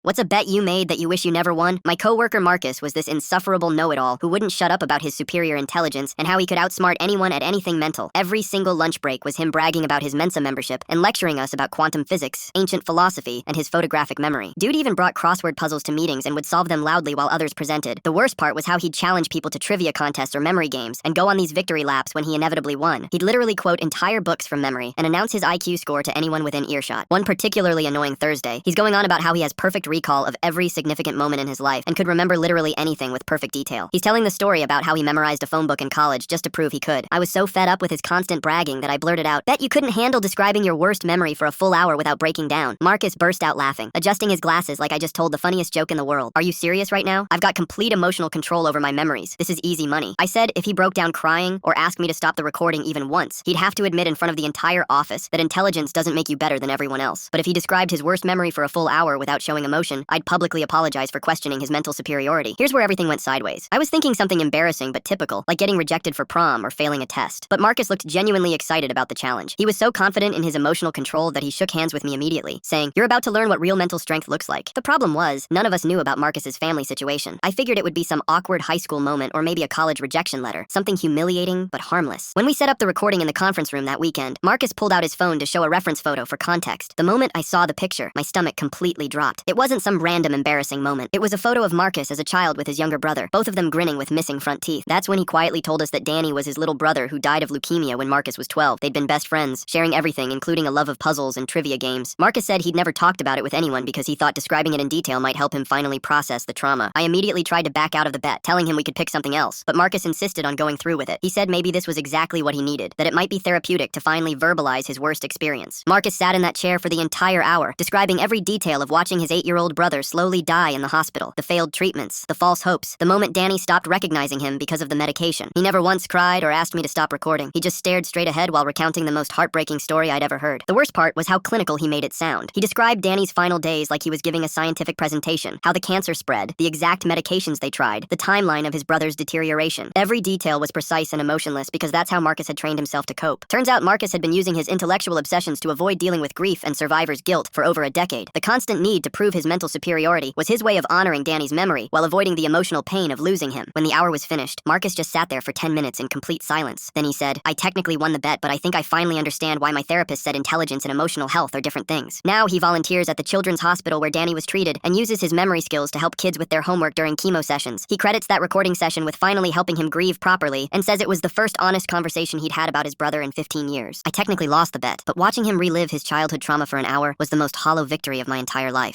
What's a bet you made that you wish you never won? My coworker Marcus was this insufferable know-it-all who wouldn't shut up about his superior intelligence and how he could outsmart anyone at anything mental. Every single lunch break was him bragging about his Mensa membership and lecturing us about quantum physics, ancient philosophy, and his photographic memory. Dude even brought crossword puzzles to meetings and would solve them loudly while others presented. The worst part was how he'd challenge people to trivia contests or memory games and go on these victory laps when he inevitably won. He'd literally quote entire books from memory and announce his IQ score to anyone within earshot. One particularly annoying Thursday, he's going on about how he has perfect recall of every significant moment in his life and could remember literally anything with perfect detail. He's telling the story about how he memorized a phone book in college just to prove he could. I was so fed up with his constant bragging that I blurted out, "Bet you couldn't handle describing your worst memory for a full hour without breaking down." Marcus burst out laughing, adjusting his glasses like I just told the funniest joke in the world. "Are you serious right now? I've got complete emotional control over my memories. This is easy money." I said if he broke down crying or asked me to stop the recording even once, he'd have to admit in front of the entire office that intelligence doesn't make you better than everyone else. But if he described his worst memory for a full hour without showing emotion, I'd publicly apologize for questioning his mental superiority. Here's where everything went sideways. I was thinking something embarrassing but typical, like getting rejected for prom or failing a test. But Marcus looked genuinely excited about the challenge. He was so confident in his emotional control that he shook hands with me immediately, saying, "You're about to learn what real mental strength looks like." The problem was, none of us knew about Marcus's family situation. I figured it would be some awkward high school moment or maybe a college rejection letter, something humiliating but harmless. When we set up the recording in the conference room that weekend, Marcus pulled out his phone to show a reference photo for context. The moment I saw the picture, my stomach completely dropped. It wasn't some random embarrassing moment. It was a photo of Marcus as a child with his younger brother, both of them grinning with missing front teeth. That's when he quietly told us that Danny was his little brother who died of leukemia when Marcus was 12. They'd been best friends, sharing everything, including a love of puzzles and trivia games. Marcus said he'd never talked about it with anyone because he thought describing it in detail might help him finally process the trauma. I immediately tried to back out of the bet, telling him we could pick something else, but Marcus insisted on going through with it. He said maybe this was exactly what he needed, that it might be therapeutic to finally verbalize his worst experience. Marcus sat in that chair for the entire hour, describing every detail of watching his 8-year-old brother slowly die in the hospital, the failed treatments, the false hopes, the moment Danny stopped recognizing him because of the medication. He never once cried or asked me to stop recording. He just stared straight ahead while recounting the most heartbreaking story I'd ever heard. The worst part was how clinical he made it sound. He described Danny's final days like he was giving a scientific presentation, how the cancer spread, the exact medications they tried, the timeline of his brother's deterioration. Every detail was precise and emotionless because that's how Marcus had trained himself to cope. Turns out Marcus had been using his intellectual obsessions to avoid dealing with grief and survivor's guilt for over a decade. The constant need to prove his mental superiority was his way of honoring Danny's memory while avoiding the emotional pain of losing him. When the hour was finished, Marcus just sat there for 10 minutes in complete silence. Then he said, "I technically won the bet, but I think I finally understand why my therapist said intelligence and emotional health are different things." Now he volunteers at the children's hospital where Danny was treated and uses his memory skills to help kids with their homework during chemo sessions. He credits that recording session with finally helping him grieve properly and says it was the first honest conversation he'd had about his brother in 15 years. I technically lost the bet, but watching him relive his childhood trauma for an hour was the most hollow victory of my entire life.